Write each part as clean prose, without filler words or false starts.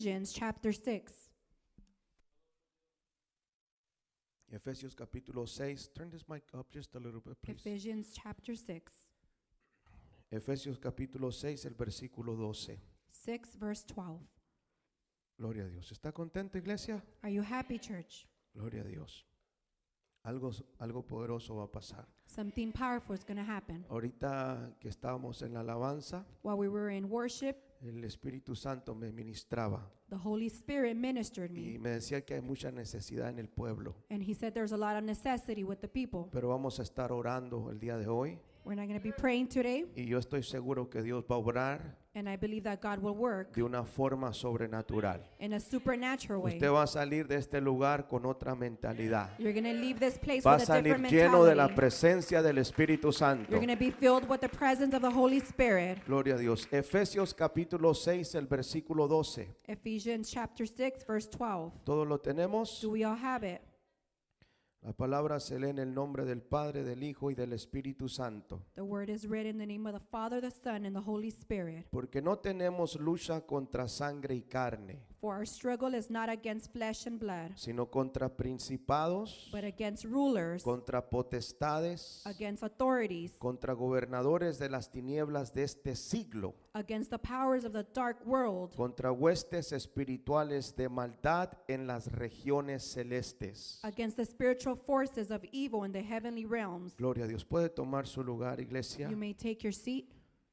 Ephesians chapter 6. Efesios capítulo 6. Turn this mic up just a little bit, please. Ephesians chapter 6. Efesios capítulo 6, el versículo 12. 6 verse 12. Gloria a Dios. ¿Está contento, iglesia? Are you happy, church? Gloria a Dios. Algo poderoso va a pasar. Something powerful is going to happen. Ahorita que estábamos en la alabanza, While we were in worship, el Espíritu Santo me ministraba the Holy Spirit ministered y me. me decía que hay mucha necesidad en el pueblo. And he said there's a lot of necessity with the people. Pero vamos a estar orando el día de hoy We're not going to be praying today. y yo estoy seguro que Dios va a obrar And I believe that God will work de una forma sobrenatural. in a supernatural way. Usted va a salir de este lugar con otra mentalidad. You're going to leave this place Va a with a salir different lleno de la mentality. presencia del Espíritu Santo. You're going to be filled with the presence of the Holy Spirit. Gloria a Dios. Efesios capítulo 6, el versículo 12. Ephesians chapter 6 verse 12. ¿Todos lo tenemos? Do we all have it? La palabra se lee en el nombre del Padre, del Hijo y del Espíritu Santo. The word is read in the name of the Father, the Son, and the Holy Spirit. Porque no tenemos lucha contra sangre y carne, For our struggle is not against flesh and blood, sino contra principados, but against rulers, contra potestades, against authorities, contra gobernadores de las tinieblas de este siglo, against the powers of the dark world, contra huestes espirituales de maldad en las regiones celestes. against the spiritual forces of evil in the heavenly realms. Gloria a Dios. ¿Puede tomar su lugar, iglesia? You may take your seat.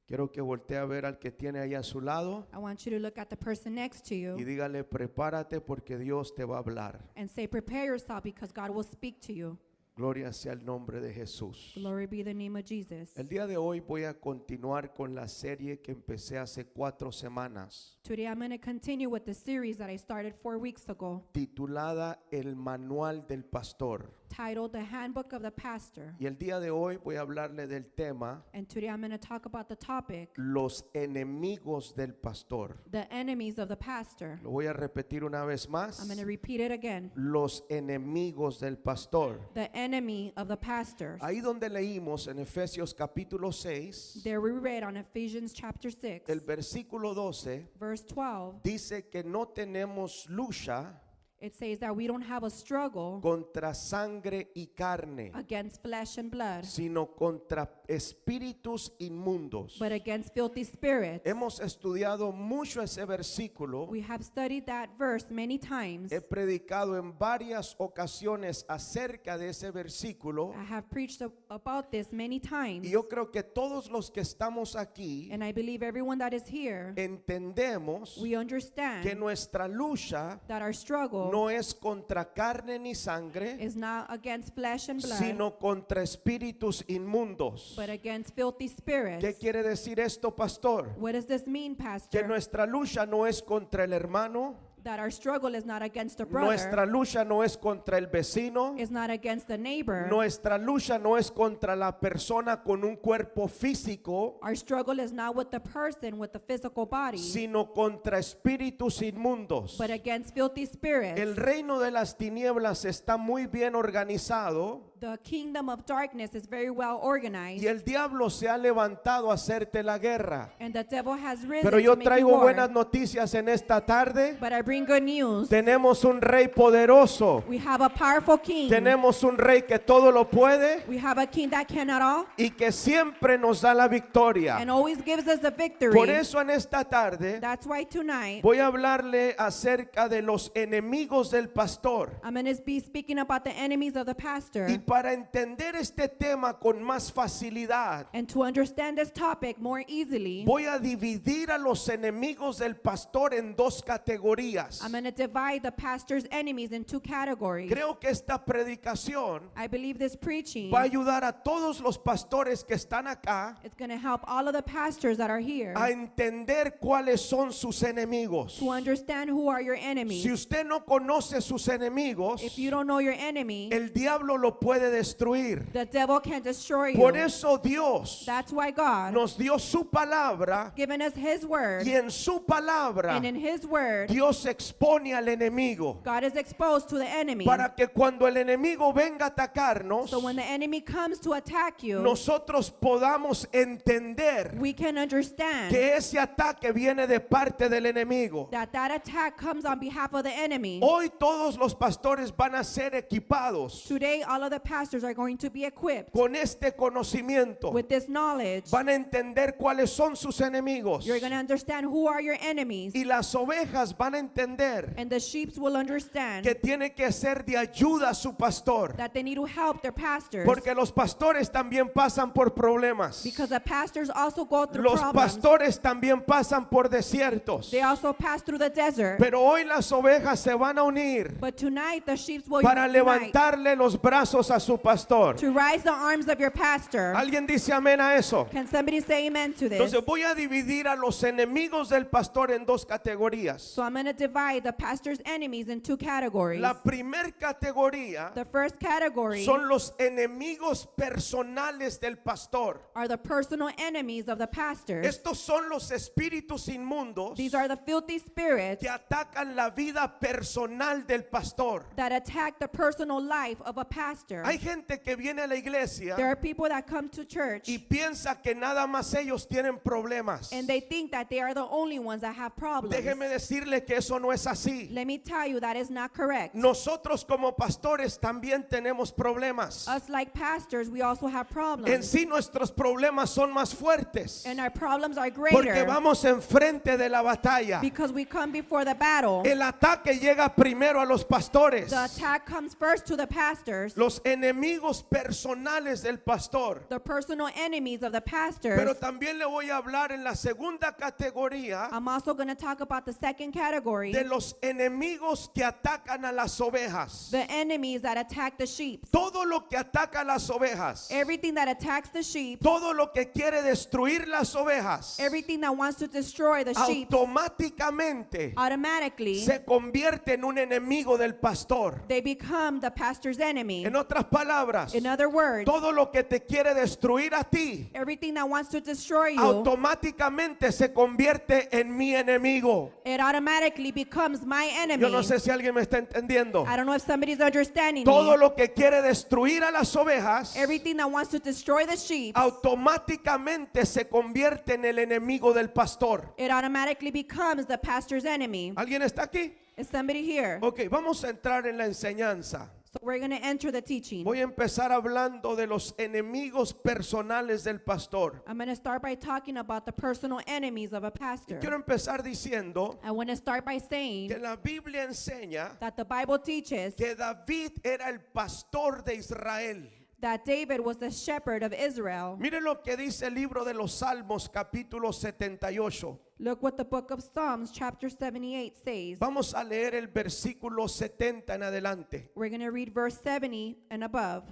Quiero que voltee a ver al que tiene ahí a su lado I want you to look at the person next to y you dígale, prepárate porque Dios te va a hablar. and say, prepare yourself because God will speak to you. Gloria sea el nombre de Jesús. Glory be the name of Jesus. El día de hoy voy a continuar con la serie que empecé hace 4 semanas, Today I'm going to continue with the series that I started 4 weeks ago, titulada El Manual del Pastor. titled The Handbook of the Pastor. Y el día de hoy voy a hablarle del tema And today I'm going to talk about the topic, Los enemigos del pastor. the enemies of the pastor. Lo voy a repetir una vez más. I'm going to repeat it again. Los enemigos del pastor. The enemy of the pastors. Ahí donde leímos en Efesios capítulo 6, There we read on Ephesians chapter 6, el versículo 12 verse 12. dice que no tenemos lucha It says that we don't have a struggle contra sangre y carne, against flesh and blood, sino contra espíritus inmundos. but against filthy spirits. Hemos estudiado mucho ese versículo. We have studied that verse many times. He predicado en varias ocasiones acerca de ese versículo. I have preached about this many times. Y yo creo que todos los que estamos aquí And I believe everyone that is here, entendemos we que understand nuestra lucha that our struggle no es contra carne ni sangre, is not against flesh and blood, sino contra espíritus inmundos. but against filthy spirits. ¿Qué quiere decir esto, pastor? What does this mean, Que Pastor? nuestra lucha no es contra el hermano, That our struggle is not against a brother, nuestra lucha no es contra el vecino, is not against the neighbor. nuestra lucha no es contra la persona con un cuerpo físico, Our struggle is not with the person with the physical body, sino contra espíritus inmundos. but against filthy spirits. El reino de las tinieblas está muy bien organizado The kingdom of darkness is very well organized, y el diablo se ha levantado a hacerte la guerra. and the devil has risen Pero to yo make you traigo war. buenas noticias en esta tarde. But I bring good news. Tenemos un rey poderoso. We have a powerful king. Tenemos un rey que todo lo puede We have a king that cannot all y que siempre nos da la victoria. and always gives us the victory. Por eso en esta tarde That's why tonight voy a hablarle acerca de los enemigos del pastor. I'm going to be speaking about the enemies of the pastor. Y para entender este tema con más facilidad, And to understand this topic more easily, voy a dividir a los enemigos del pastor en 2 categorías. I'm going to divide the pastor's enemies in 2 categories. Creo que esta predicación I believe this preaching va a ayudar a todos los pastores que están acá is going to help all of the pastors that are here a entender cuáles son sus enemigos. to understand who are your Si enemies. usted no conoce sus enemigos, If you don't know your enemy, el diablo lo puede puede destruir. The devil can destroy you. Por eso Dios That's why God nos dio su palabra, given us His word, y en su palabra and in His word, Dios expone al enemigo God is exposed to the enemy. para que cuando el enemigo venga a atacarnos, So when the enemy comes to attack you, nosotros podamos entender we can understand que ese ataque viene de parte del enemigo. that that attack comes on behalf of the enemy. Hoy todos los pastores van a ser equipados Today, all of the pastors are going to be equipped con este conocimiento. with this knowledge. Van a entender cuáles son sus enemigos. You're going to understand who are your enemies, Y las ovejas van a entender and the sheep will understand que tiene que ser de ayuda a su pastor. that they need to help their pastors, Porque los pastores también pasan por problemas. because the pastors also go through Los problems. pastores también pasan por desiertos. They also pass through the desert. Pero hoy las ovejas se van a unir But tonight the sheep will para unite levantarle los brazos a su pastor. to rise the arms of your pastor. ¿Alguien dice amén a eso? Can somebody say amen to this? Entonces voy a dividir a los enemigos del pastor en dos categorías. So I'm going to divide the pastor's enemies in two categories. La primer categoría The first category son los enemigos personales del pastor. are the personal enemies of the pastors. Estos son los espíritus inmundos These are the filthy spirits que atacan la vida personal del pastor. that attack the personal life of a pastor. Hay gente que viene a la iglesia There are people that come to church y piensa que nada más ellos tienen problemas. and they think that they are the only ones that have problems. Déjeme decirle que eso no es así. Let me tell you that is not correct. Nosotros como pastores también tenemos problemas. Us like pastors, we also have En problems. sí nuestros problemas son más fuertes And our problems are porque greater vamos enfrente de la batalla. because we come before the battle. El ataque llega primero a los pastores. The attack comes first to the pastors, Los enemigos personales del pastor. the personal enemies of the pastors. Pero también le voy a hablar en la segunda categoría I'm also going to talk about the second category, de los enemigos que atacan a las ovejas. the enemies that attack the sheep. Todo lo que ataca a las ovejas, Everything that attacks the sheep, todo lo que quiere destruir las ovejas, everything that wants to destroy the sheep, automáticamente automatically se convierte en un enemigo del pastor. they become the pastor's enemy. En otras palabras, In other words, todo lo que te quiere destruir a ti, everything that wants to destroy you, automáticamente se convierte en mi enemigo. it automatically becomes my enemy. Yo no sé si alguien me está entendiendo. I don't know if somebody's understanding Todo me. lo que quiere destruir a las ovejas, Everything that wants to destroy the sheep, automáticamente se convierte en el enemigo del pastor. it automatically becomes the pastor's enemy. ¿Alguien está aquí? Is somebody here? Ok, vamos a entrar en la enseñanza. So we're going to enter the teaching. Voy a empezar hablando de los enemigos personales del pastor. I'm going to start by talking about the personal enemies of a pastor. Quiero empezar diciendo I want to start by saying que la Biblia enseña that the Bible teaches que David era el pastor de Israel. that David was the shepherd of Israel. Mire lo que dice el libro de los Salmos, capítulo 78. Look what the book of Psalms chapter 78 says. Vamos a leer el versículo 70 en adelante. We're going to read verse 70 and above.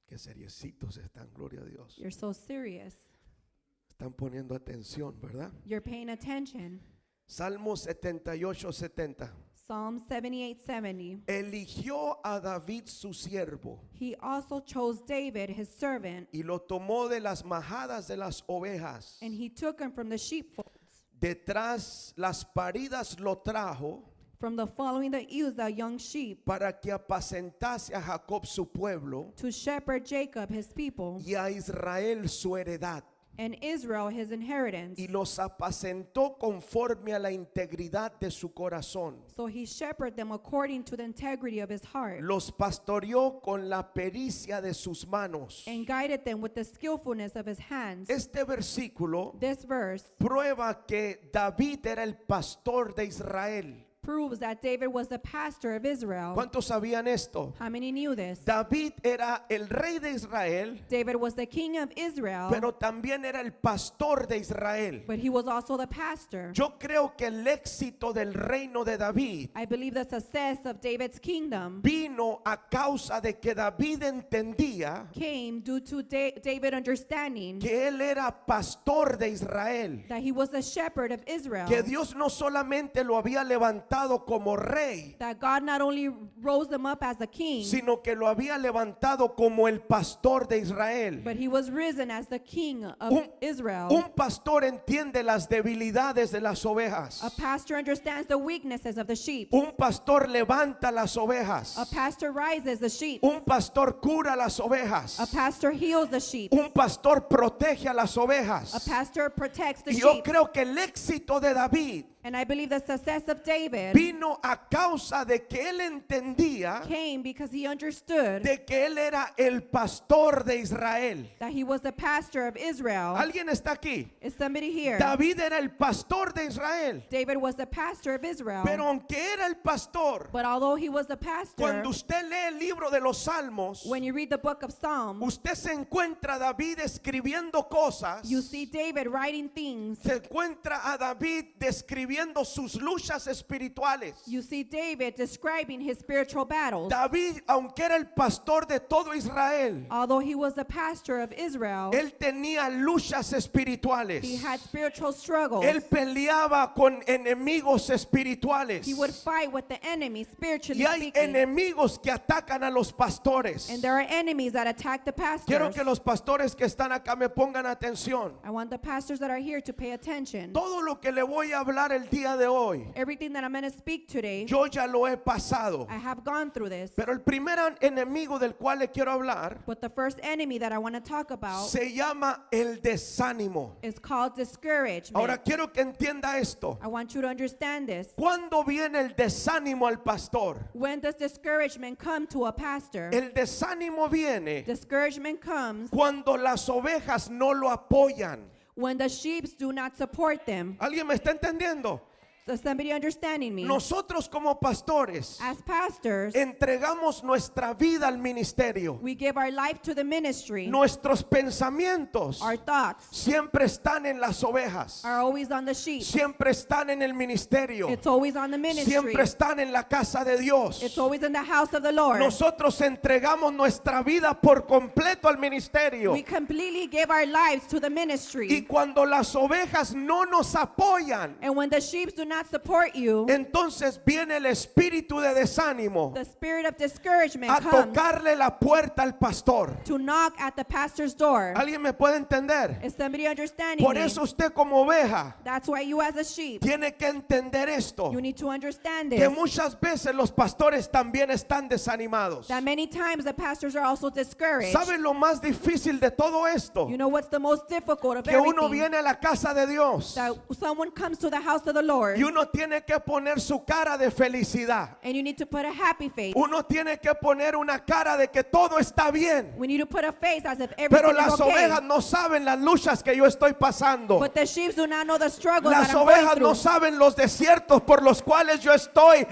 Qué seriecitos están, gloria a Dios. You're so serious. Están poniendo atención, ¿verdad? You're paying attention. Salmos 78, 70. Psalm 78:70. Eligió a David su siervo He also chose David his servant, y lo tomó de las majadas de las ovejas. and he took him from the sheepfolds. Detrás las paridas lo trajo From the following the ewes, the young sheep, para que apacentase a Jacob su pueblo to shepherd Jacob his people, y a Israel su heredad. and Israel his inheritance. Y los apacentó conforme a la integridad de su corazón. So he shepherded them according to the integrity of his heart, Los pastoreó con la pericia de sus manos. and guided them with the skillfulness of his hands. Este versículo This verse prueba que David era el pastor de Israel. proves that David was the pastor of Israel. ¿Cuántos sabían esto? How many knew this? David era el rey de Israel, David was the king of Israel, pero también era el pastor de Israel. but he was also the pastor. Yo creo que el éxito del reino de David I believe the success of David's kingdom vino a causa de que David entendía came due to David understanding que él era pastor de Israel, that he was the shepherd of Israel, que Dios no solamente lo había levantado levantado como rey, that God not only rose him up as a king, sino que lo había levantado como el pastor de Israel. but he was risen as the king of Israel. Un pastor entiende las debilidades de las A ovejas. pastor understands the weaknesses of the sheep. Un pastor levanta las ovejas. A pastor rises the sheep. Un pastor cura las A ovejas. pastor heals the sheep. Un pastor protege a las A ovejas. pastor protects the Y yo sheep. creo que el éxito de David And I believe the success of David vino a causa de que él entendía came because he understood de que él era el pastor de Israel. that he was the pastor of Israel. ¿Alguien está aquí? Is somebody here? David era el pastor de Israel. David was the pastor of Israel. Pero aunque era el pastor, But although he was the pastor, cuando usted lee el libro de los Salmos, when you read the book of Psalms, usted se encuentra a David escribiendo cosas. you see David writing things. Se encuentra a David describiendo sus luchas espirituales. You see David describing his spiritual battles. David, aunque era el pastor de todo Israel, Although he was the pastor of Israel, él tenía luchas espirituales. he had spiritual struggles. Él peleaba con enemigos espirituales. He would fight with the enemy, spiritually Y hay speaking. enemigos que atacan a los pastores. And there are enemies that attack the Quiero pastors. que los pastores que están acá me pongan atención. I want the pastors that are here to pay attention. Todo lo que le voy a hablar el día de hoy, Everything that I'm going to speak today, yo ya lo he pasado. I have gone through this. Pero el primer enemigo del cual le quiero hablar But the first enemy that I want to talk about se llama el desánimo. is called discouragement. Ahora quiero que entienda esto. I want you to understand this. ¿Cuándo viene el desánimo al pastor? When does discouragement come to a pastor? El desánimo viene Discouragement comes cuando las ovejas no lo apoyan. when the sheep do not support them. ¿Alguien me está entendiendo? Is somebody understanding me? Nosotros como pastores As pastors, entregamos nuestra vida al ministerio. we give our life to the ministry. Nuestros pensamientos Our thoughts siempre están en las ovejas. are always on the sheep. Siempre están en el ministerio. It's always on the ministry. Siempre están en la casa de Dios. It's always in the house of the Lord. Nosotros entregamos nuestra vida por completo al ministerio. We completely give our lives to the Y ministry. cuando las ovejas no nos apoyan, And when the sheep do not support you, entonces viene el espíritu de desánimo the spirit of discouragement a comes tocarle la puerta al pastor. to knock at the pastor's door. ¿Alguien me puede entender? Is somebody understanding Por me? eso usted como oveja That's why you as a sheep, tiene que entender esto, you need to understand que this. muchas veces los pastores también están desanimados. That many times the pastors are also discouraged. ¿Saben lo más difícil de todo esto? You know what's the most difficult of Que uno everything? viene a la casa de Dios That someone comes to the house of the Lord y uno tiene que poner su cara de felicidad. and you need to put a happy face. Uno tiene que poner una cara de que todo está bien. We need to put a face as if Pero everything las is okay. ovejas no saben las luchas que yo estoy pasando. But the sheep do not know the struggles Las that I'm going ovejas through. no saben los desiertos por los cuales yo estoy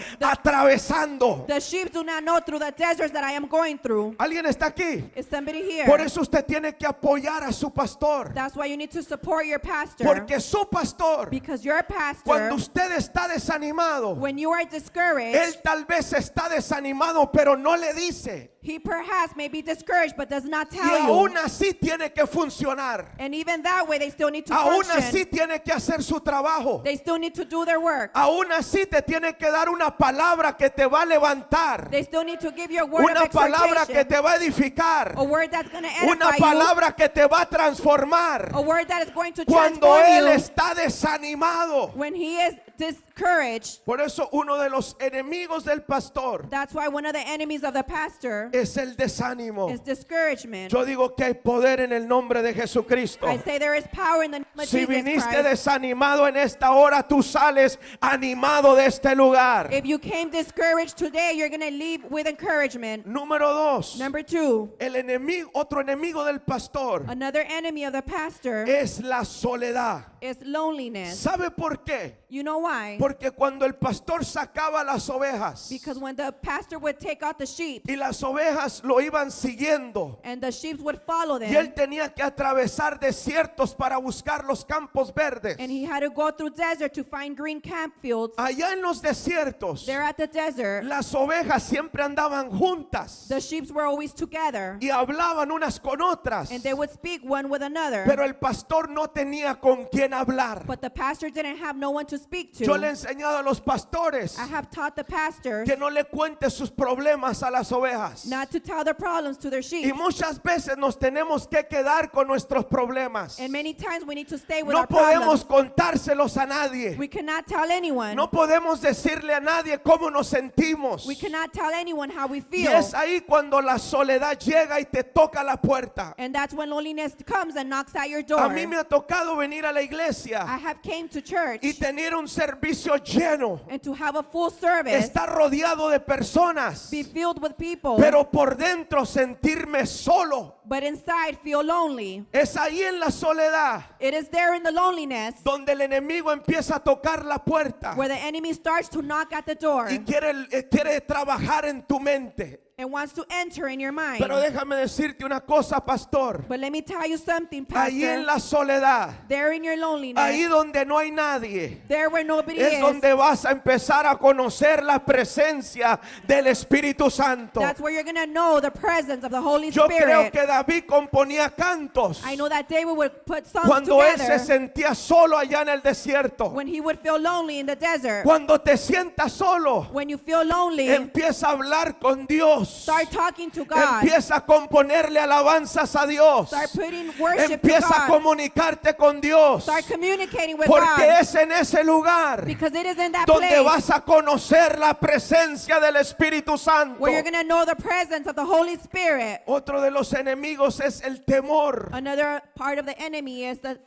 atravesando. The sheep do not know through the deserts that I am going through. ¿Alguien está aquí? Is somebody here? Por eso usted tiene que apoyar a su pastor. That's why you need to support your pastor. Porque su pastor, Because your pastor, cuando usted está desanimado, when you are discouraged, él tal vez está desanimado, pero no le dice. he perhaps may be discouraged but does not Y tell aún you. así tiene que funcionar. And even that way they still need to Aún function. así tiene que hacer su trabajo. They still need to do their work. Aún así te tiene que dar una palabra que te va a levantar. They still need to give you a word Una of palabra que exhortation. te va a edificar. A word that's going to Una edify you. palabra que te va a transformar. A word that is going to Cuando transform él you está desanimado. when he is discouraged. Por eso uno de los enemigos del pastor That's why one of the enemies of the pastor es el desánimo. is discouragement. Yo digo que hay poder en el nombre de Jesucristo. I say there is power in the name of Si Jesus viniste Christ. desanimado en esta hora, tú sales animado de este lugar. If you came discouraged today, you're going to leave with encouragement. Número 2. Number 2, El enemigo, otro enemigo del pastor another enemy of the pastor es la soledad. is loneliness. ¿Sabe por qué? You know why? Porque cuando el pastor sacaba las ovejas Because when the pastor would take out the sheep y las ovejas lo iban siguiendo and the sheep would follow y él them, tenía que atravesar desiertos para buscar los campos verdes. and he had to go through desert to find green camp fields, Allá en los desiertos, there at the desert, las ovejas siempre andaban juntas the sheep were always together y hablaban unas con otras. and they would speak one with another. Pero el pastor no tenía con quién hablar. But the pastor didn't have no one to speak to. Yo le he enseñado a los pastores I have taught the pastors que no le cuente sus problemas a las ovejas. not to tell their problems to their Y sheep. muchas veces nos tenemos que quedar con nuestros problemas. And many times we need to stay with No our podemos problems. contárselos a nadie. We cannot tell anyone. No podemos decirle a nadie cómo nos sentimos. We cannot tell anyone how we Y feel. es ahí cuando la soledad llega y te toca la puerta. And that's when loneliness comes and knocks at your A door. mí me ha tocado venir a la I iglesia have came to church y tener un servicio lleno. and to have a full service, Estar rodeado de personas, be filled with people, pero por dentro sentirme solo. but inside feel lonely. Es ahí en la soledad It is there in the loneliness donde el enemigo empieza a tocar la puerta where the enemy starts to knock at the door y quiere trabajar en tu mente. and wants to enter in your mind. Pero déjame decirte una cosa, pastor. But let me tell you something, Ahí en Pastor. la soledad, There in your loneliness, ahí donde no hay nadie, there where nobody es is, donde vas a empezar a conocer la presencia del Espíritu Santo. that's where you're going to know the presence of the Holy Yo creo Spirit. que David componía cantos I know that David would put songs cuando él se together sentía solo allá en el desierto. when he would feel lonely in the desert. Cuando te sientas solo, When you feel lonely, empieza a hablar con Dios. start talking to God. Empieza a componerle alabanzas a Dios. Start putting worship to Empieza a God. comunicarte con Dios. Start communicating with Porque God. es en ese lugar Because it is in that donde place vas a conocer la presencia del Espíritu Santo. where you're going to know the presence of the Holy Spirit. Otro de los enemigos es el temor. Another part of the enemy is the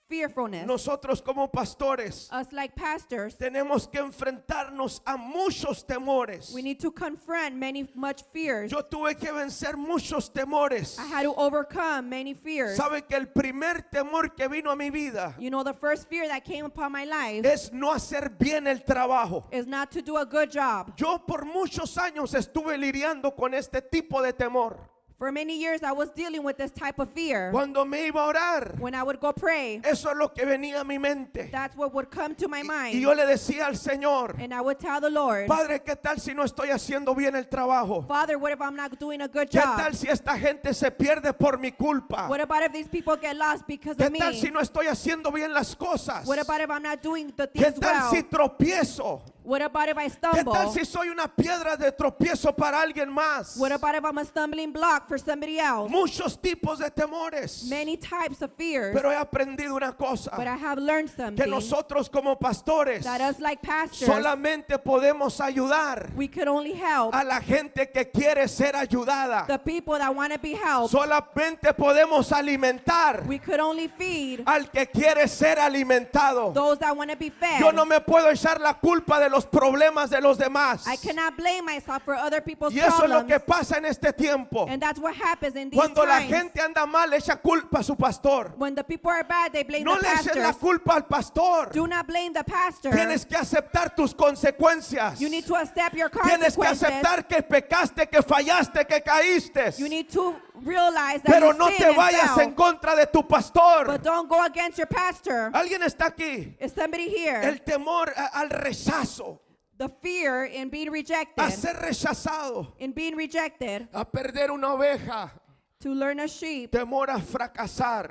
fearfulness. Nosotros como pastores Us like pastors, tenemos que enfrentarnos a muchos temores. we need to confront much fears. Yo tuve que vencer muchos temores. I had to overcome many fears. ¿Sabe que el primer temor que vino a mi vida You know, the first fear that came upon my life es no hacer bien el trabajo? is not to do a good job. Yo por muchos años estuve lidiando con este tipo de temor. For many years, I was dealing with this type of fear. Cuando me iba a orar, When I would go pray, eso es lo que venía a mi mente. that's what would come to my Y mind. yo le decía al Señor, And I would tell the Lord, Padre, ¿qué tal si no estoy haciendo bien el trabajo? Father, what if I'm not doing a good ¿Qué job? tal si esta gente se pierde por mi culpa? What about if these people get lost because ¿Qué of me? tal si no estoy haciendo bien las cosas? What about if I'm not doing the ¿Qué things tal well? si tropiezo? What about if I ¿Qué tal stumble? si soy una piedra de tropiezo para alguien más? What about if I'm a stumbling block for somebody else? Muchos tipos de temores. Many types of fears. Pero he aprendido una But cosa, I have learned que something, nosotros como pastores that us like pastors, solamente podemos ayudar we could only help a la gente que quiere ser ayudada. the people that want to be helped. Solamente podemos alimentar We could only feed al que quiere ser alimentado. those that want to be fed. Yo no me puedo echar la culpa de los problemas de los demás. I cannot blame myself for other people's Y eso es lo problems. que pasa en este tiempo. And that's what happens in these Cuando la times. gente anda mal, echa culpa a su pastor. When the people are bad, they blame No the le eches la pastors. culpa al pastor. Do not blame the pastor. Tienes que aceptar tus consecuencias. You need to accept your Tienes que consequences. aceptar que pecaste, que fallaste, que caíste. You need to realize that Pero you no sinned te and vayas fell. en contra de tu pastor. But don't go against your pastor. ¿Alguien está aquí? Is somebody here? El temor al rechazo, The fear in being a rejected. ser rechazado, In being rejected. a perder una oveja, To learn a sheep. temor a fracasar.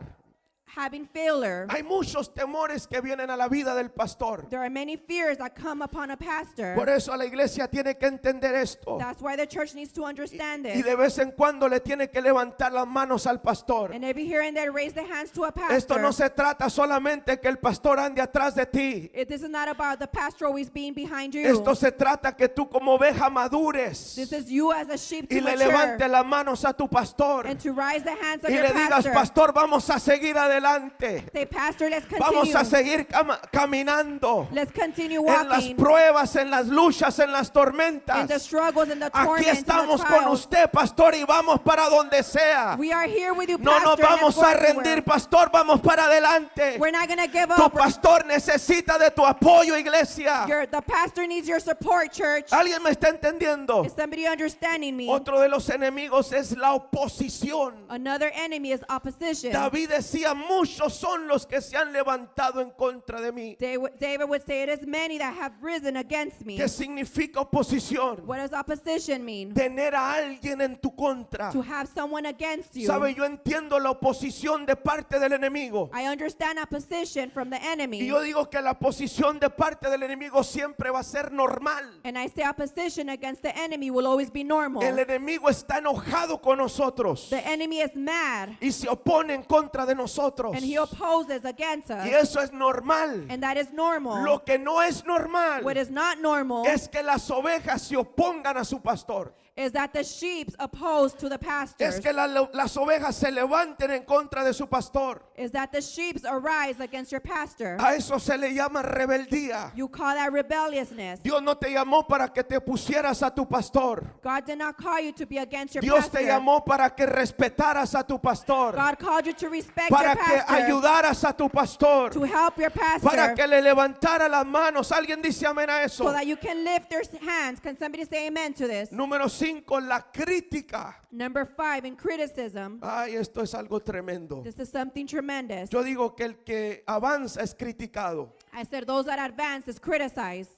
Having failure. Hay muchos temores que vienen a la vida del pastor. There are many fears that come upon a pastor. Por eso la iglesia tiene que entender esto. That's why the church needs to understand Y this. de vez en cuando le tiene que levantar las manos al pastor. And every here and there raise their hands to a pastor. Esto no se trata solamente que el pastor ande atrás de ti. This is not about the pastor always being behind you. Esto se trata que tú como oveja madures This is you as a sheep to y le mature. levante las manos a tu pastor And to rise the hands of y your le digas, pastor. pastor, vamos a seguir adelante. Say, pastor, let's Vamos continue. a seguir caminando Let's continue en las walking pruebas, en las luchas, en las in the tormentas. struggles and the Aquí torments and the estamos con trials. usted, pastor, y vamos para donde sea. We are here with you, No pastor. nos and vamos let's go a everywhere. rendir, pastor, vamos para adelante. We're not going to give Tu up. pastor necesita de tu apoyo, iglesia. The pastor needs your support, church. ¿Alguien me está entendiendo? Is somebody understanding me? Otro de los enemigos es la oposición. Another enemy is opposition. David decía, muchos son los que se han levantado en contra de mí. David would say, it is many that have risen against me. ¿Qué significa oposición? What does opposition mean? Tener a alguien en tu contra. To have someone against you. Sabe, yo entiendo la oposición de parte del enemigo. I understand opposition from the Y enemy. yo digo que la oposición de parte del enemigo siempre va a ser normal. And I say opposition against the enemy will always be normal. El enemigo está enojado con nosotros The enemy is mad y se opone en contra de nosotros. and he opposes against us. Y eso es normal. And that is normal. Lo que no es normal What is not normal es que las ovejas se opongan a su pastor. is that the sheep oppose to the pastors. Es que las ovejas se levanten en contra de su pastor. Is that the sheep arise against your pastor. A eso se le llama rebeldía. You call that rebelliousness. Dios no te llamó para que te pusieras a tu pastor. God did not call you to be against your Dios pastor. te llamó para que respetaras a tu pastor, God called you to respect para your que pastor, ayudaras a tu pastor, to help your pastor, para que le levantara las manos. ¿Alguien dice amén a eso? so that you can lift your hands. Can somebody say amen to this? Número 5, la crítica. Number 5, in criticism. Ay, esto es algo tremendo. This is something tremendous. Yo digo que el que avanza es criticado. I said those that advance is criticized.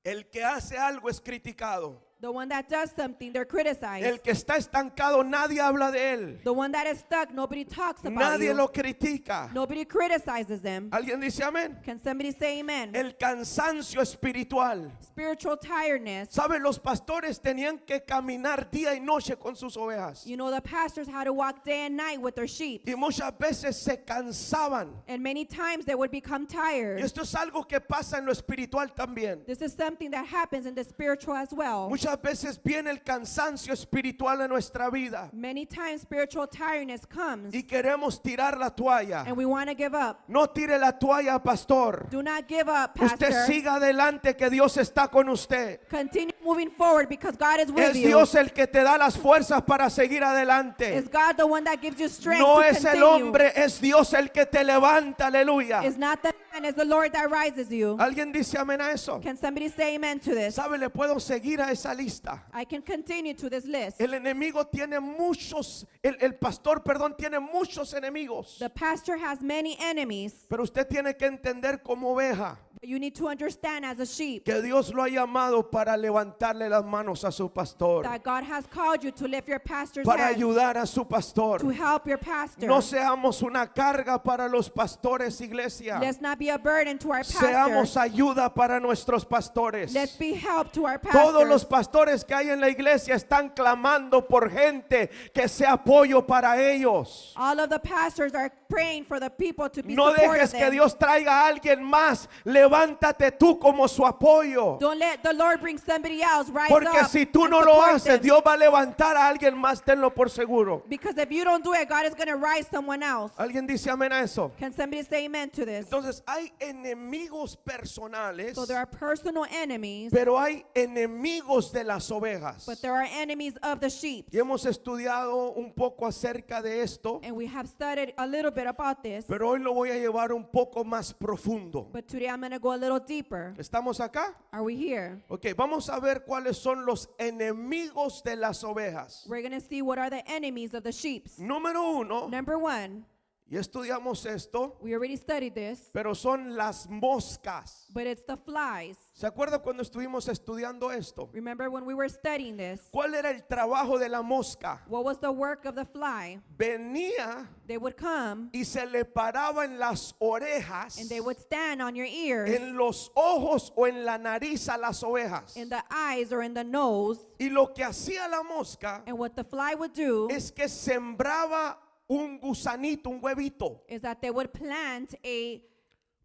El que hace algo es criticado. The one that does something, they're criticized. El que está estancado, nadie habla de él. The one that is stuck, nobody talks about Nadie you. lo critica. Nobody criticizes them. ¿Alguien dice amén? Can somebody say amen? El cansancio espiritual. Spiritual tiredness. ¿Saben? Los pastores tenían que caminar día y noche con sus ovejas. You know, the pastors had to walk day and night with their sheep. Y muchas veces se cansaban. And many times they would become Y tired. esto es algo que pasa en lo espiritual también. This is something that happens in the spiritual as well. Muchas veces viene el cansancio espiritual en nuestra vida Many times spiritual tiredness comes y queremos tirar la toalla. and we want to give up. No tire la toalla, pastor. Do not give up, Usted pastor. siga adelante, que Dios está con usted. Continue moving forward because God is with Es you. Dios el que te da las fuerzas para seguir adelante. Is God the one that gives you strength No to es el continue? hombre, es Dios el que te levanta. Aleluya. Is not the man, is the Lord that rises you. ¿Alguien dice amén a eso? Can somebody say amen to this? ¿Sabe? Le puedo seguir a esa lista. I can continue to this list. El enemigo tiene muchos, el pastor, perdón, tiene muchos enemigos. The pastor has many enemies. Pero usted tiene que entender como oveja But you need to understand as a sheep que Dios lo ha llamado para levantarle las manos a su pastor, that God has called you to lift your pastor's para hands, ayudar a su pastor. to help your pastor. No seamos una carga para los pastores, iglesia. Let's not be a burden to our Seamos pastors. ayuda para nuestros pastores. Let's be help to our Todos los pastors. pastores que hay en la iglesia están clamando por gente que sea apoyo para ellos. All of the pastors are praying for the people to be No supportive. dejes que Dios traiga a alguien más. Levántate tú como su apoyo. Don't let the Lord bring somebody else. Rise Porque up si tú and no lo support haces, them. Dios va a levantar a alguien más, tenlo por seguro. Because if you don't do it, God is going to rise someone else. ¿Alguien dice amén a eso? Can somebody say amen to this? Entonces hay enemigos personales, So there are personal enemies, pero hay enemigos de las ovejas. but there are enemies of the sheep. Y hemos estudiado un poco acerca de esto, And we have studied a little bit about this. pero hoy lo voy a llevar un poco más profundo. But today I'm going to go a little deeper. ¿Estamos acá? Are we here? Ok, vamos a ver cuáles son los enemigos de las ovejas. We're going to see what are the enemies of the sheep. Número 1, Number 1, y estudiamos esto, we already studied this, pero son las moscas. but it's the flies. ¿Se acuerda cuando estuvimos estudiando esto? Remember when we were studying this? ¿Cuál era el trabajo de la mosca? What was the work of the fly? Venía They would come y se le paraba en las orejas, and they would stand on your ears, en los ojos o en la nariz a las ovejas. in the eyes or in the nose. Y lo que hacía la mosca And what the fly would do es que sembraba un gusanito, un huevito, is that they would plant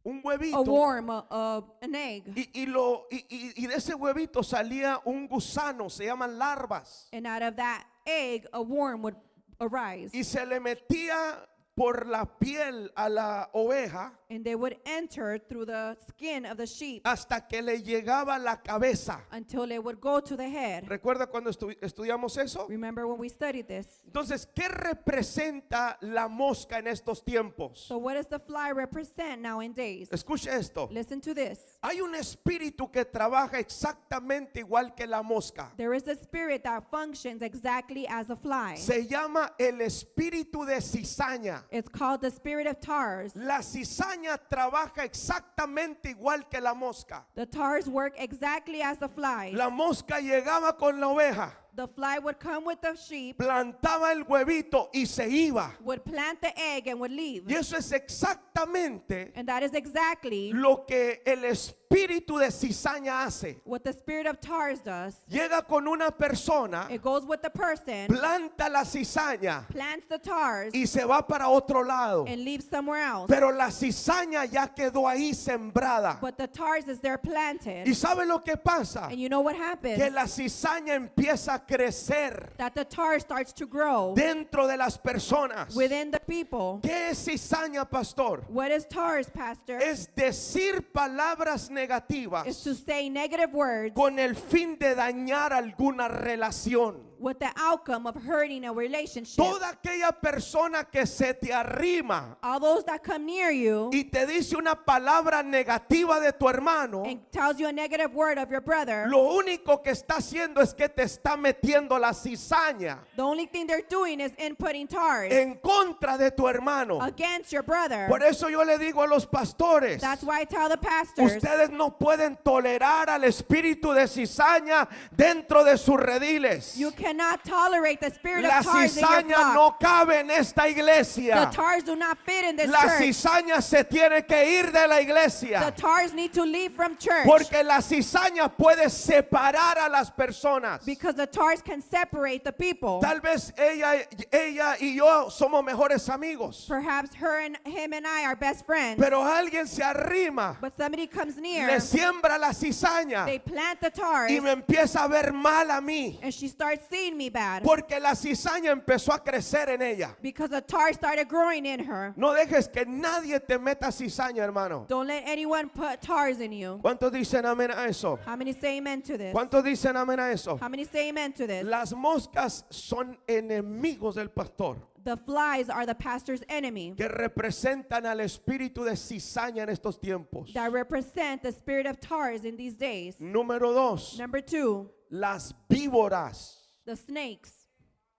un a huevito. worm, an egg. Y de ese huevito salía un gusano, se llaman larvas. And out of that egg, a worm would arise. Y se le metía por la piel a la oveja And they would enter through the skin of the sheep hasta que le llegaba la cabeza. until they would go to the head. ¿Recuerda cuando estudiamos eso? Remember when we studied this? Entonces, ¿qué representa la mosca en estos tiempos? So what does the fly represent nowadays? Escuche esto. Listen to this. Hay un espíritu que trabaja exactamente igual que la mosca. There is a spirit that functions exactly as a fly. Se llama el espíritu de cizaña. It's called the spirit of tares. La cizaña trabaja exactamente igual que la mosca. The tares work exactly as the flies. La mosca llegaba con la oveja, The fly would come with the sheep, plantaba el huevito y se iba. would plant the egg, and would leave. Y eso es exactamente And that is exactly lo que el espíritu de cizaña hace. what the spirit of tares does. Llega con una persona, It goes with the person, planta la cizaña plants the tares, y se va para otro lado. and leaves somewhere else. Pero la cizaña ya quedó ahí sembrada. But the tares is there planted. ¿Y sabe lo que pasa? And you know what happens? Que la cizaña empieza a crecer That the tar starts to grow dentro de las personas. within the people. ¿Qué es cizaña, pastor? What is tars, pastor? Es decir palabras Is negativas to say negative words con el fin de dañar alguna relación. with the outcome of hurting a relationship. Toda aquella persona que se te arrima All those that come near you y te dice una palabra negativa de tu hermano, and tells you a negative word of your brother, lo único que está haciendo es que te está metiendo la cizaña the only thing they're doing is inputting tars en contra de tu hermano. against your brother. Por eso yo le digo a los pastores, That's why I tell the pastors, ustedes no pueden tolerar al espíritu de cizaña dentro de sus rediles. you cannot tolerate the spirit La of tars in your cizaña flock. no cabe en esta The iglesia. tars do not fit in this La church. cizaña se tiene que ir de la The iglesia. tars need to leave from church Porque la cizaña puede separar a las personas. because the tars can separate the people. Tal vez ella y yo somos mejores amigos. Perhaps him and I are best friends. Pero alguien se arrima, But somebody comes near, le siembra la cizaña they plant the tars, y me empieza a ver mal a mí. and she starts seeing me bad Porque la cizaña empezó a crecer en ella. because the tar started growing in her. No dejes que nadie te meta cizaña, hermano. Don't let anyone put tars in you. ¿Cuántos dicen amén a eso? How many say amen to this? ¿Cuántos dicen amén a eso? How many say amen to this? Las moscas son enemigos del pastor, The flies are the pastor's enemy que representan al espíritu de cizaña en estos tiempos. that represent the spirit of tars in these days. Número 2, Number 2, las víboras. the snakes.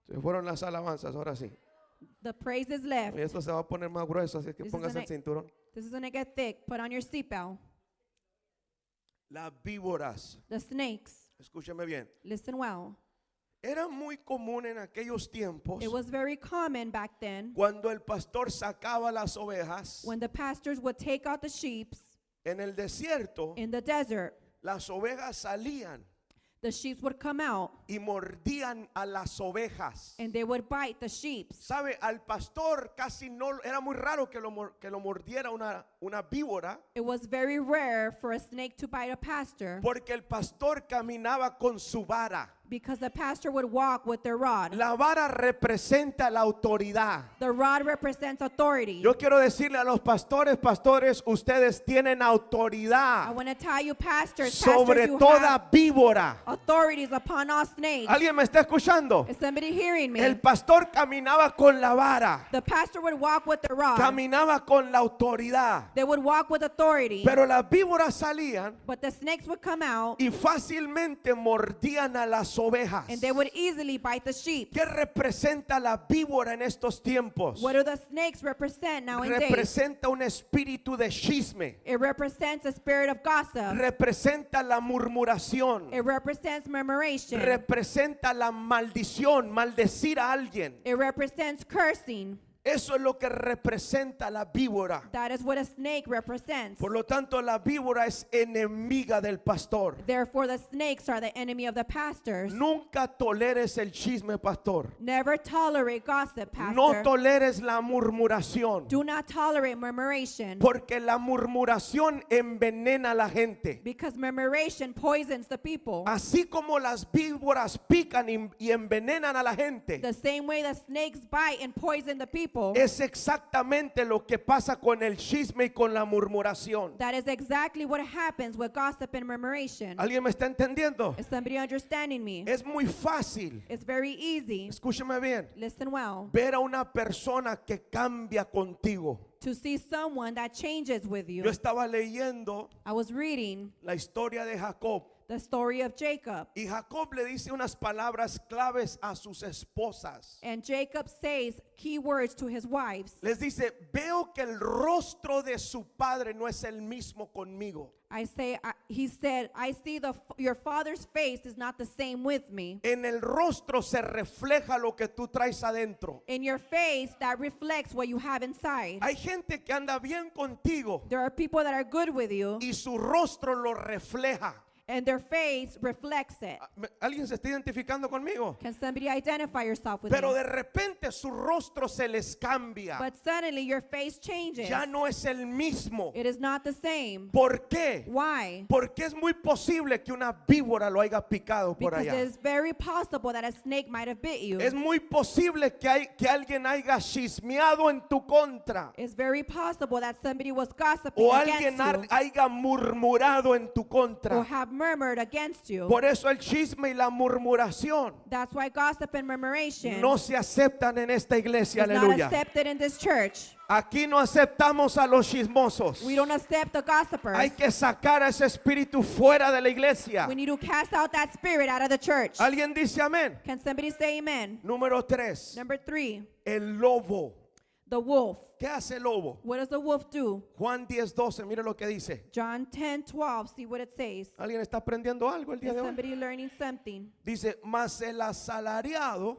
Se fueron las alabanzas, ahora sí. The praise is left. Y esto se va a poner más grueso, así que This is póngase the el cinturón. This is going to get thick. Put on your seatbelt. Las víboras, The snakes. escúcheme bien, Listen well. era muy común en aquellos tiempos It was very common back then cuando el pastor sacaba las ovejas when the pastors would take out the sheep en el desierto. in the desert. Las ovejas salían The sheep would come out y mordían a las ovejas. and they would bite the sheep. Sabe, al pastor casi no era muy raro que lo mordiera una víbora, It was very rare for a snake to bite a pastor porque el pastor caminaba con su vara. because the pastor would walk with their rod. La vara representa la autoridad. The rod represents authority. Yo quiero decirle a los pastores, ustedes tienen I autoridad want to tell you, pastors, sobre you toda have víbora. authorities upon all snakes. ¿Alguien me está escuchando? Is somebody hearing me? El pastor caminaba con la vara, The pastor would walk with the rod. caminaba con la autoridad. They would walk with authority. Pero las víboras salían But the snakes would come out y fácilmente mordían a las ovejas. and they would easily bite the sheep. ¿Qué representa la víbora en estos tiempos? What do the snakes represent nowadays? Representa un espíritu de chisme. It represents a spirit of gossip. Representa la murmuración. It represents murmuration. Representa la maldición, maldecir a alguien. It represents cursing. Eso es lo que representa la víbora. That is what a snake represents. Por lo tanto, la víbora es enemiga del pastor. Therefore, the snakes are the enemy of the pastors. Nunca toleres el chisme, pastor. Never tolerate gossip, No pastor. toleres la murmuración, Do not tolerate murmuration porque la murmuración envenena a la gente. because murmuration poisons the people. Así como las víboras pican y envenenan a la gente, The same way the snakes bite and poison the people. es exactamente lo que pasa con el chisme y con la murmuración. That is exactly what happens with gossip and murmuration. ¿Alguien me está entendiendo? Is somebody understanding me? Es muy fácil, It's very easy. escúcheme bien, Listen well. ver a una persona que cambia contigo. To see someone that changes with you. Yo estaba leyendo I was reading la historia de Jacob. the story of Jacob. Y Jacob le dice unas palabras claves a sus esposas. And Jacob says key words to his wives. Les dice, veo que el rostro de su padre no es el mismo conmigo. He said, I see your father's face is not the same with me. En el rostro se refleja lo que tú traes adentro. In your face, that reflects what you have inside. Hay gente que anda bien contigo There are people that are good with you, y su rostro lo refleja. and their face reflects it. ¿Alguien se está identificando conmigo? Can somebody identify yourself with Pero me? de repente su rostro se les cambia. But suddenly your face changes. Ya no es el mismo. It is not the same. ¿Por qué? Why? Porque es muy posible que una víbora lo haya picado por Because allá. it's very possible that a snake might have bit you. Es muy posible que alguien haya chismeado en tu contra. It's very possible that somebody was gossiping O against alguien you haya murmurado en tu or contra. have murmured against you. Por eso el chisme y la murmuración That's why gossip and murmuration no se aceptan en esta iglesia. is not Aleluya. accepted in this church. Aquí no aceptamos a los chismosos. We don't accept the gossipers. Hay que sacar a ese espíritu fuera de la iglesia. We need to cast out that spirit out of the church. ¿Alguien dice amén? Can somebody say amen? Número 3. Number 3, El lobo. the wolf. ¿Qué hace el lobo? What does the wolf do? Juan 10:12, mire lo que dice. John 10:12, see what it says. ¿Alguien está aprendiendo algo el día Is de hoy? somebody learning something? Dice, mas el asalariado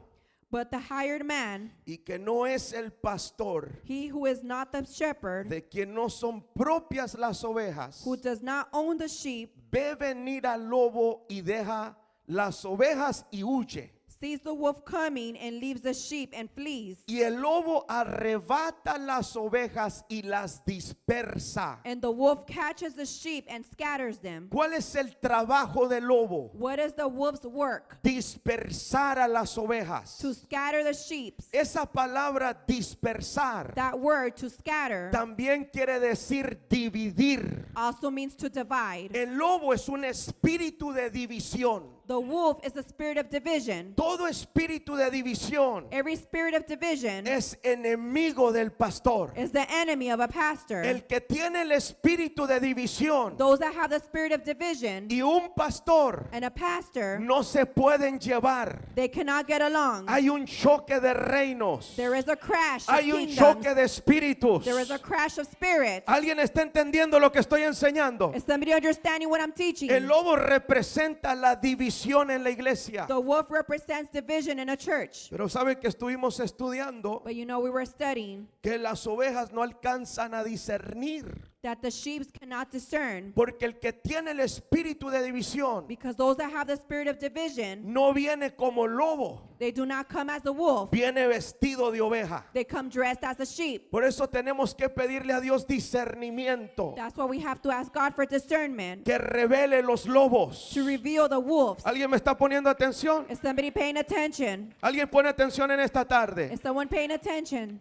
But the hired man, y que no es el pastor, he who is not the shepherd, de quien no son propias las ovejas, who does not own the sheep, ve venir al lobo y deja las ovejas y huye. sees the wolf coming and leaves the sheep and flees. Y el lobo arrebata las ovejas y las dispersa. And the wolf catches the sheep and scatters them. ¿Cuál es el trabajo del lobo? What is the wolf's work? Dispersar a las ovejas. To scatter the sheep. Esa palabra dispersar That word, to scatter, también quiere decir dividir. also means to divide. El lobo es un espíritu de división. The wolf is a spirit of division. Todo espíritu de división Every spirit of division es enemigo del pastor. is the enemy of a pastor. El que tiene el espíritu de división Those that have the spirit of division y un pastor and a pastor, no se pueden llevar. they cannot get along. Hay un choque de reinos. There is a crash of Hay un kingdoms. choque de espíritus. There is a crash of spirits. ¿Alguien está entendiendo lo que estoy enseñando? Is somebody understanding what I'm teaching? El lobo representa la división en la iglesia. The wolf represents division in a church. Pero saben que estuvimos estudiando But you know, we were studying que las ovejas no alcanzan a discernir. that the sheep cannot discern, Porque el que tiene el espíritu de división because those that have the spirit of division, no viene como lobo, they do not come as a wolf. viene vestido de oveja. They come dressed as a sheep. Por eso tenemos que pedirle a Dios discernimiento, That's why we have to ask God for discernment que revele los lobos. to reveal the wolves. ¿Alguien me está poniendo atención? Is somebody paying attention? ¿Alguien pone atención en esta tarde? Is someone paying attention?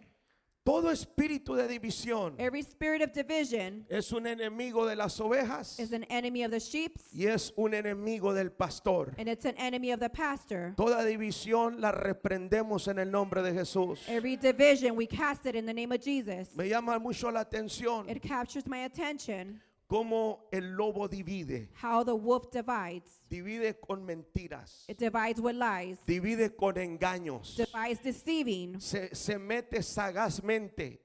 Todo espíritu de división Every spirit of division es un enemigo de las ovejas is an enemy of the sheep, y es un enemigo del pastor. and it's an enemy of the pastor. Toda división la reprendemos en el nombre de Jesús. Every division, we cast it in the name of Jesus. Me llama mucho la atención It captures my attention cómo el lobo divide. how the wolf divides. Divide con mentiras. It divides with lies, Divide con engaños. divides deceiving. Se mete sagazmente.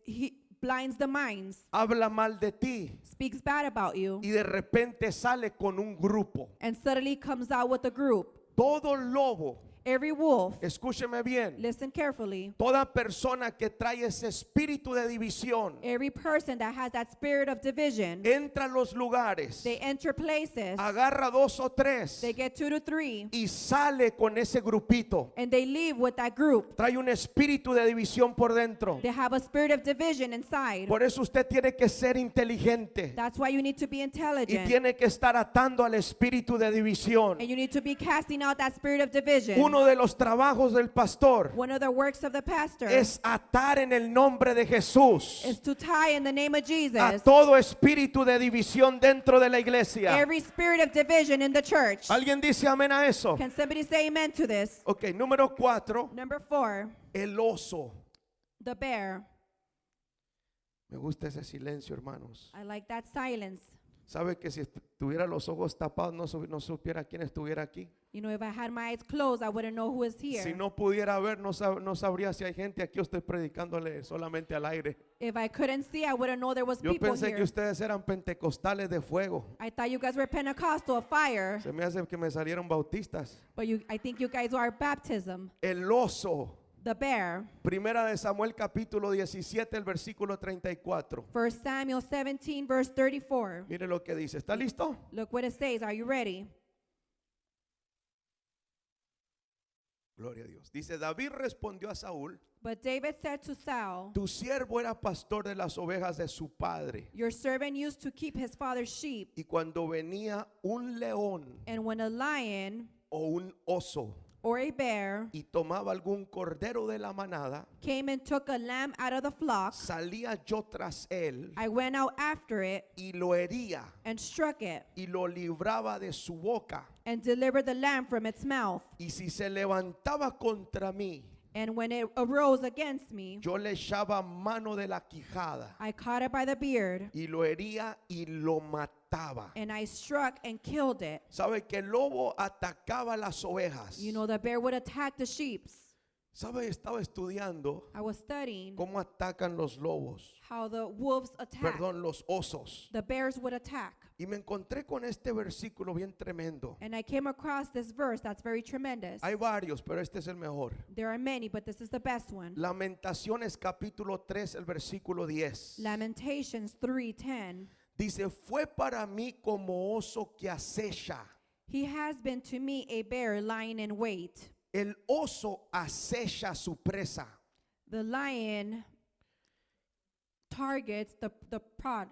He blinds the minds, Habla mal de ti. speaks bad about you, Y de repente sale con un grupo. and suddenly comes out with a group. Todo lobo, Every wolf, escúcheme bien, listen carefully, toda persona que trae ese espíritu de división every person that has that spirit of division, entra a los lugares, they enter places, agarra 2 o 3 they get 2 to 3, y sale con ese grupito. and they leave with that group. Trae un espíritu de división por dentro. They have a spirit of division inside. Por eso usted tiene que ser inteligente That's why you need to be y intelligent, tiene que estar atando al espíritu de división. and you need to be casting out that spirit of division. Uno de los trabajos del pastor One of the works of the pastor es atar en el nombre de Jesús is to tie in the name of a Jesus todo espíritu de división dentro de la iglesia. every spirit of division in the church. ¿Alguien dice amén a eso? Can somebody say amen to this? Ok, número 4, Number 4, el oso. the bear. Me gusta ese silencio, hermanos. I like that silence. ¿Sabe que si tuviera los ojos tapados no supiera quién estuviera aquí? You know, if I had my eyes closed, I wouldn't know who is here. Si no pudiera ver, no sabría si hay gente aquí o estoy predicándole solamente al aire. If I couldn't see, I wouldn't know there was Yo people pensé here. que ustedes eran pentecostales de fuego. I thought you guys were Pentecostal of fire, Se me hace que me salieron bautistas. but I think you guys are baptism. El oso. The bear. Primera de Samuel capítulo 17, el versículo 34. 1 Samuel 17 verse 34. Mire lo que dice. ¿Está listo? Look what it says. Are you ready? Gloria a Dios. Dice, David respondió a Saúl, But David said to Saul, tu siervo era pastor de las ovejas de su padre. your servant used to keep his father's sheep, Y cuando venía un león and when a lion o un oso or a bear y tomaba algún cordero de la manada, came and took a lamb out of the flock, salía yo tras él I went out after it y lo hería and struck it y lo libraba de su boca. and delivered the lamb from its mouth. Y si se levantaba contra mí, And when it arose against me, yo le echaba mano de la quijada I caught it by the beard, y lo hería y lo mataba. and I struck and killed it. ¿Sabe que el lobo atacaba las ovejas? You know, the bear would attack the sheep. ¿Sabe? Estaba estudiando I was studying cómo atacan los lobos, how the wolves attack. perdón, los osos. The bears would attack. Y me encontré con este versículo bien tremendo. And I came across this verse that's very tremendous. Hay varios, pero este es el mejor. There are many, but this is the best one. Lamentaciones capítulo 3, el versículo 10. Lamentations 3:10. Dice, fue para mí como oso que acecha. He has been to me a bear lying in wait. El oso acecha su presa. The lion targets the prod.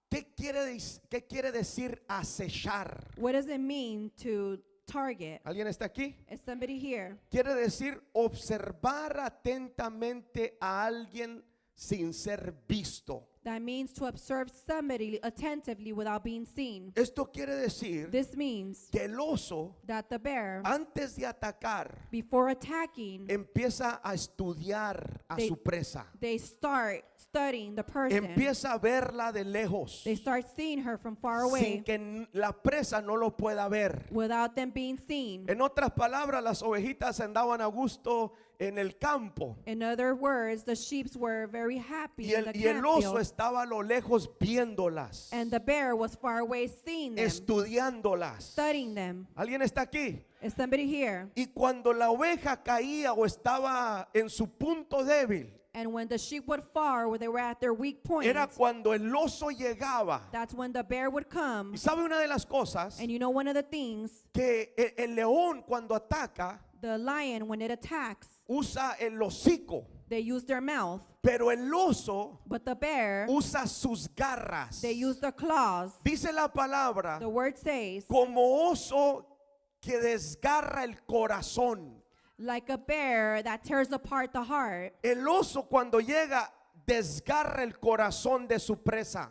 ¿Qué quiere decir acechar? What does it mean to target? ¿Alguien está aquí? Is somebody here? Quiere decir observar atentamente a alguien sin ser visto. That means to observe somebody attentively without being seen. Esto quiere decir This means que el oso, that the bear, antes de atacar, before attacking, empieza a estudiar a They- su presa. they start studying the person. Empieza a verla de lejos, They start seeing her from far away sin que la presa no lo pueda ver. without them being seen. En otras palabras, las ovejitas andaban a gusto en el campo In other words, the sheep were very happy y in the el camp oso field, estaba a lo lejos viéndolas, and the bear was far away seeing them, estudiándolas. studying them. ¿Alguien está aquí? Is somebody here? Y cuando la oveja caía o estaba en su punto débil, And when the sheep would fall, where they were at their weak point, era cuando el oso llegaba. that's when the bear would come. ¿Y sabe una de las cosas? And you know one of the things, Que el león cuando ataca the lion, when it attacks, usa el hocico, they use their mouth, pero el oso but the bear, usa sus garras. they use their claws. Dice la palabra, The word says, como oso que desgarra el corazón. like a bear that tears apart the heart. El oso cuando llega desgarra el corazón de su presa.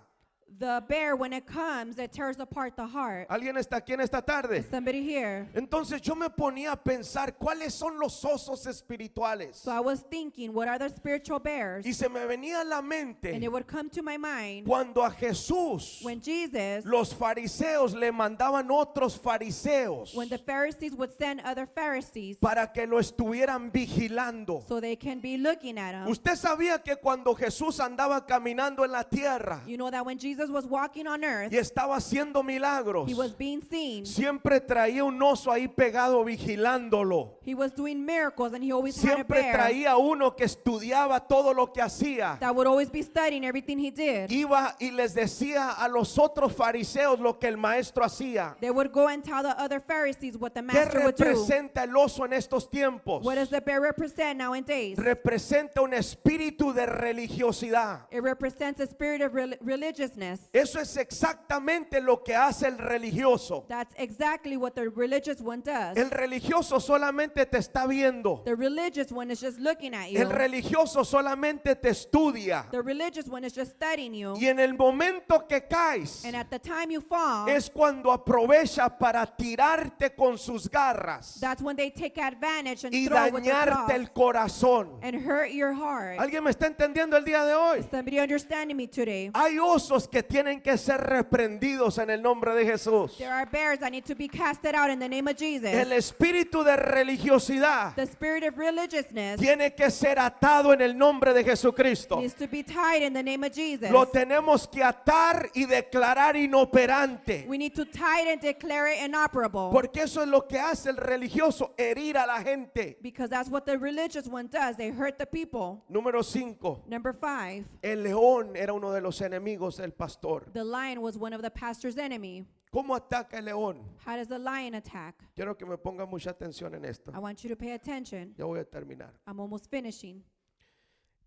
The bear, when it comes, it tears apart the heart. ¿Alguien está aquí en esta tarde? Is somebody here? Entonces yo me ponía a pensar cuáles son los osos espirituales. So I was thinking, what are the spiritual bears? Y se me venía a la And mente it would come to my mind cuando a Jesús when Jesus, los fariseos le mandaban otros fariseos when the Pharisees would send other Pharisees para que lo estuvieran vigilando. so they can be looking at him. Usted sabía que cuando Jesús andaba caminando en la tierra You know that when Jesus was walking on earth, y estaba haciendo milagros, he was being seen. siempre traía un oso ahí pegado vigilándolo. He was doing miracles, and he always had a Siempre bear traía uno que estudiaba todo lo que hacía. that would always be studying everything he did. Iba y les decía a los otros fariseos lo que el maestro hacía. They would go and tell the other Pharisees what the ¿Qué master would do. representa el oso en estos tiempos? What does the bear represent nowadays? Representa un espíritu de religiosidad. It represents a spirit of religiousness. Eso es exactamente lo que hace el religioso. That's exactly what the religious one does. El religioso solamente te está viendo. The religious one is just looking at you. El religioso solamente te estudia. The religious one is just studying you. Y en el momento que caes And at the time you fall, es cuando aprovecha para tirarte con sus garras that's when they take advantage and y throw with their dañarte claws el corazón. and hurt your heart. ¿Alguien me está entendiendo el día de hoy? Is somebody understanding me today? Hay osos que que tienen que ser reprendidos en el nombre de Jesús. There are bears that need to be casted out in the name of Jesus. El espíritu de religiosidad The spirit of religiousness tiene que ser atado en el nombre de Jesucristo. needs to be tied in the name of Jesus. Lo tenemos que atar y declarar inoperante. We need to tie it and declare it inoperable. Porque eso es lo que hace el religioso, herir a la gente. Because that's what the religious one does. They hurt the people. Número 5. Number 5, El león era uno de los enemigos del pastor. the lion was one of the pastor's enemy. ¿Cómo ataca el león? How does the lion attack? Quiero que me pongan mucha atención en esto. I want you to pay attention. Ya voy a terminar. I'm almost finishing.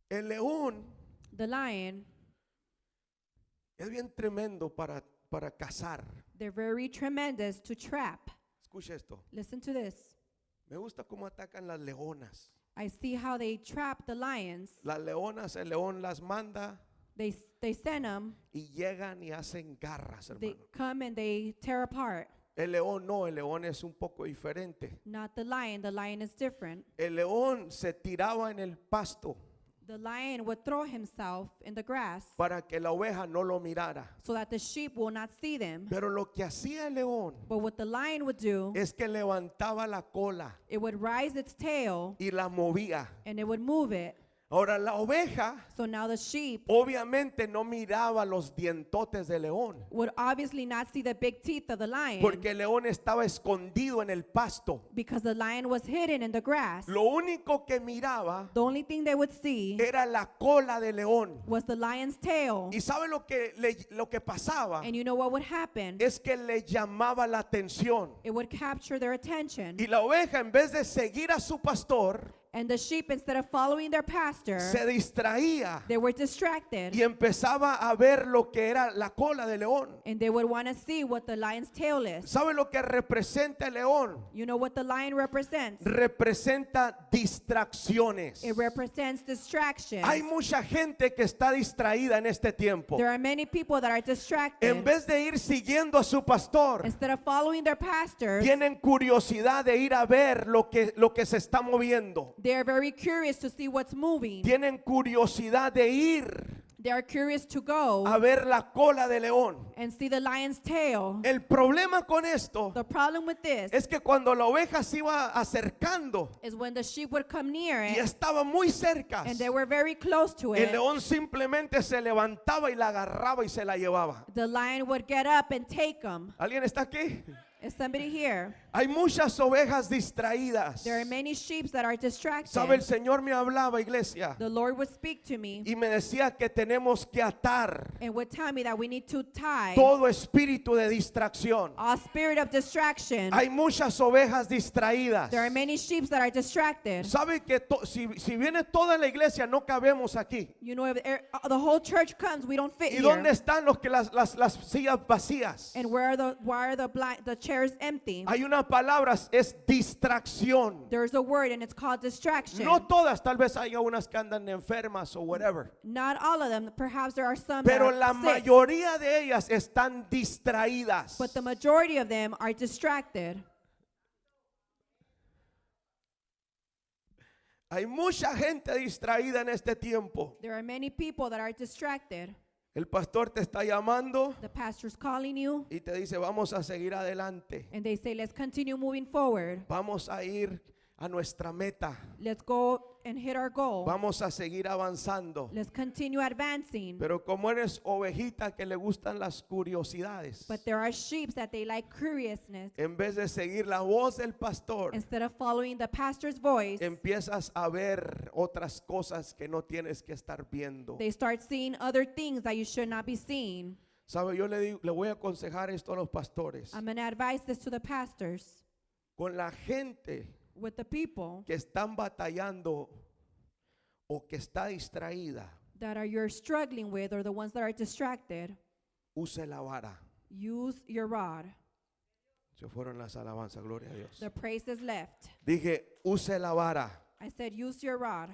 El león The lion, es bien tremendo para cazar. they're very tremendous to trap. Escucha esto. Listen to this. Me gusta cómo atacan las leonas. I see how they trap the lions. Las leonas, el león las manda They send them. y llegan y hacen garras, They hermano. come and they tear apart. El león no, el león es un poco diferente. Not the lion. The lion is different. El león se tiraba en el pasto The lion would throw himself in the grass para que la oveja no lo mirara. so that the sheep will not see them. Pero lo que hacía el león But what the lion would do, es que levantaba la cola it would rise its tail y la movía. and it would move it. Ahora la oveja So now the sheep obviamente no miraba los dientotes del león, would obviously not see the big teeth of the lion porque el león estaba escondido en el pasto. because the lion was hidden in the grass. Lo único que miraba The only thing they would see era la cola del león. was the lion's tail. ¿Y sabe lo que pasaba? And you know what would happen? Es que le llamaba la atención. It would capture their attention. Y la oveja, en vez de seguir a su pastor, And the sheep, instead of following their pastor, se distraía they were distracted. y empezaba a ver lo que era la cola del león. And they would want to see what the lion's tail is. ¿Sabe lo que representa el león? You know what the lion represents? Representa distracciones. It represents distraction. Hay mucha gente que está distraída en este tiempo. There are many people that are distracted. En vez de ir siguiendo a su pastor, Instead of following their pastors, tienen curiosidad de ir a ver lo que se está moviendo. they are very curious to see what's moving. Tienen curiosidad de ir They are curious to go a ver la cola de león. and see the lion's tail. El problema con esto The problem with this es que cuando la oveja se iba acercando is when the sheep would come near y it estaba muy cerca, and they were very close to el it, león simplemente se levantaba y la agarraba y se la llevaba. the lion would get up and take them. ¿Alguien está aquí? Is somebody here? Hay muchas ovejas distraídas. There are many sheep that are distracted. ¿Sabe? El Señor me hablaba, iglesia, The Lord would speak to me y me decía que tenemos que atar and would tell me that we need to tie todo espíritu de distracción. all spirit of distraction. Hay muchas ovejas distraídas. There are many sheep that are distracted. ¿Sabe que si viene toda la iglesia no cabemos aquí? You know, if the whole church comes, we don't fit ¿Y here. dónde están los que las sillas vacías? And why are the chairs empty? Hay una palabra, es distracción. There's a word and it's called distraction. No todas, tal vez haya unas que andan enfermas o whatever. Not all of them. Perhaps there are some Pero that la are sick, mayoría de ellas están distraídas. but the majority of them are distracted. Hay mucha gente distraída en este tiempo. There are many people that are distracted. El pastor te está llamando The pastor's calling you y te dice, vamos a seguir adelante. and they say, let's continue moving forward. Vamos a ir a nuestra meta. Let's go and hit our goal. Vamos a seguir avanzando. Let's continue advancing. Pero como eres ovejita que le gustan las curiosidades, But there are sheep that they like curiousness. en vez de seguir la voz del pastor, Instead of following the pastor's voice, empiezas a ver otras cosas que no tienes que estar viendo. they start seeing other things that you should not be seeing. ¿Sabe? Yo le voy a aconsejar esto a los pastores. I'm going to advise this to the pastors. Con la gente With the people que están batallando o que está distraída, that you're struggling with, or the ones that are distracted, use la vara. use your rod. Se fueron las alabanzas, gloria a Dios. The praise is left. Dije, use la vara. I said, use your rod.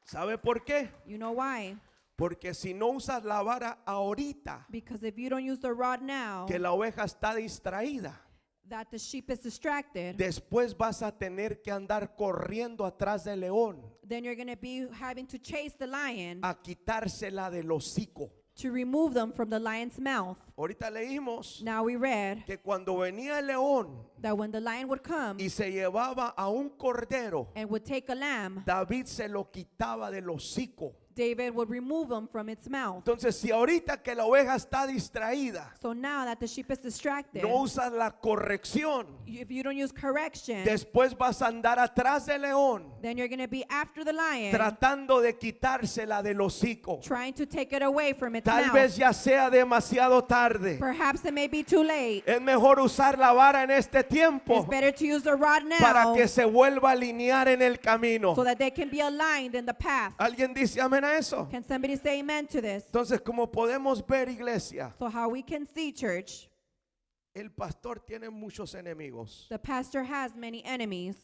¿Sabe por qué? You know why? Porque si no usas la vara ahorita, Because if you don't use the rod now, que la oveja está distraída, that the sheep is distracted, después vas a tener que andar corriendo atrás del león then you're going to be having to chase the lion a quitársela del hocico. to remove them from the lion's mouth. Ahorita leímos Now we read que cuando venía el león that when the lion would come y se llevaba a un cordero, and would take a lamb, David se lo quitaba del hocico. David would remove them from its mouth. Entonces, si ahorita que la oveja está distraída, So now that the sheep is distracted, no usas la corrección, if you don't use correction, después vas a andar atrás del león, then you're going to be after the lion, tratando de quitársela del hocico. trying to take it away from its Tal mouth. vez ya sea demasiado tarde. Perhaps it may be too late. Es mejor usar la vara en este tiempo It's better to use the rod para now que se vuelva a alinear en el camino. so that they can be aligned in the path. ¿Alguien dice amén a eso? Can somebody say amen to this? Entonces, como podemos ver, iglesia, So how we can see, church, el pastor tiene muchos enemigos. the pastor has many enemies.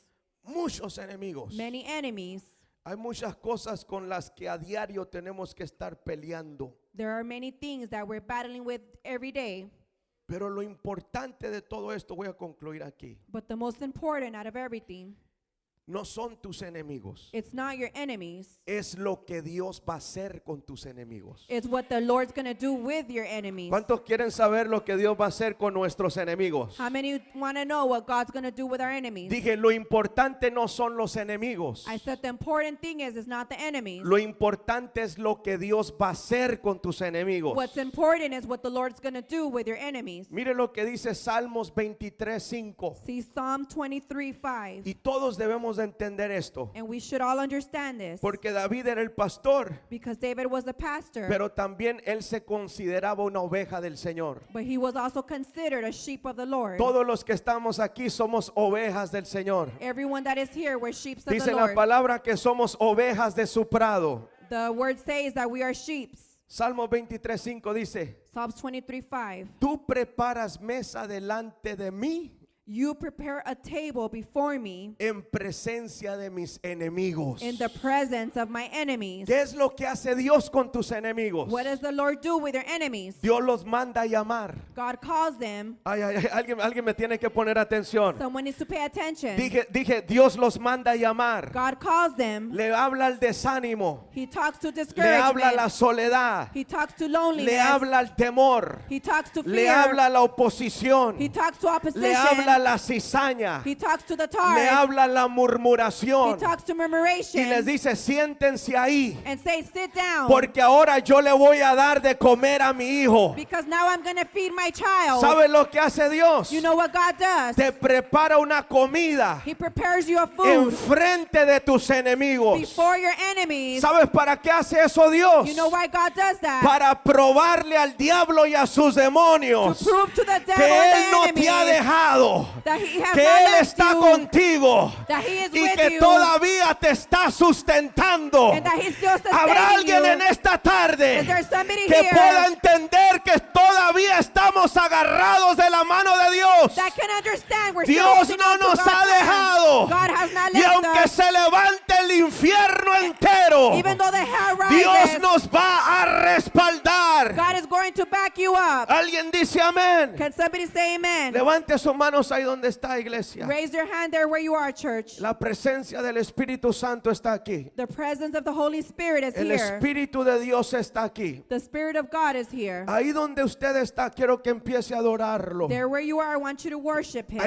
Muchos enemigos. Many enemies. Hay muchas cosas con las que a diario tenemos que estar peleando. There are many things that we're battling with every day. Pero lo importante de todo esto, voy a concluir aquí, But the most important out of everything, no son tus enemigos. it's not your enemies. Es lo que Dios va a hacer con tus enemigos. It's what the Lord's going to do with your enemies. ¿Cuántos quieren saber lo que Dios va a hacer con nuestros enemigos? How many want to know what God's going to do with our enemies? Dije, lo importante no son los enemigos. I said the important thing is it's not the enemies. Lo importante es lo que Dios va a hacer con tus enemigos. What's important is what the Lord's going to do with your enemies. Mire lo que dice Salmos 23:5. See Psalm 23:5. Y todos debemos de entender esto. And we should all understand this. Porque David era el pastor, Because David was the pastor, pero también él se consideraba una oveja del Señor. but he was also considered a sheep of the Lord. Todos los que estamos aquí somos ovejas del Señor. Everyone that is here, we're sheep of Dice the la Lord. palabra que somos ovejas de su prado. The word says that we are sheep. Salmo 23:5 dice, Psalms 23:5. tú preparas mesa delante de mí You prepare a table before me en presencia de mis enemigos. in the presence of my enemies. ¿Qué es lo que hace Dios con tus enemigos? What does the Lord do with your enemies? Dios los manda a llamar. God calls them. Ay, ay, ay, alguien me tiene que poner atención. Someone needs to pay attention. Dije, Dios los manda a llamar. God calls them. Le habla al desánimo. He talks to Le habla a la discouragement. soledad. He talks to Le loneliness. habla al temor. He talks to Le fear. habla a la oposición. He talks to Le opposition. habla a la cizaña. He talks to the Le tar. habla a la He murmuración. talks to Y murmuration. les dice, siéntense ahí. And say, sit down. Porque ahora yo le voy a dar de comer a mi hijo. Because now I'm going to feed my child. ¿Sabe lo que hace Dios? You know what God does? Te prepara una comida He prepares you a food enfrente de tus enemigos. before your enemies. ¿Sabes para qué hace eso Dios? You know why God does that? Para probarle al diablo y a sus To demonios prove to the devil que Él and no the te ha enemies dejado, that he has que not Él left está you, contigo that he is y with que you, todavía te está sustentando. and that he's still Habrá sustaining alguien you. en esta tarde Is there somebody que here pueda entender que todavía estamos agarrados de la mano de Dios. that can understand we're still Dios holding no on to nos God's ha hand? dejado. God has not Y left aunque us. se levante el infierno entero, Even though the hell Dios rises, nos va a respaldar. God is going to back you up. Alguien dice amén. Can somebody say amen? Levante sus manos ahí donde está, iglesia. Raise your hand there where you are, church. La presencia del Espíritu Santo está aquí. The presence of the Holy Spirit is El here. Espíritu de Dios está aquí. The Spirit of God is here. Ahí donde usted está, quiero que empiece a adorarlo. There where you are, I want you to worship Him.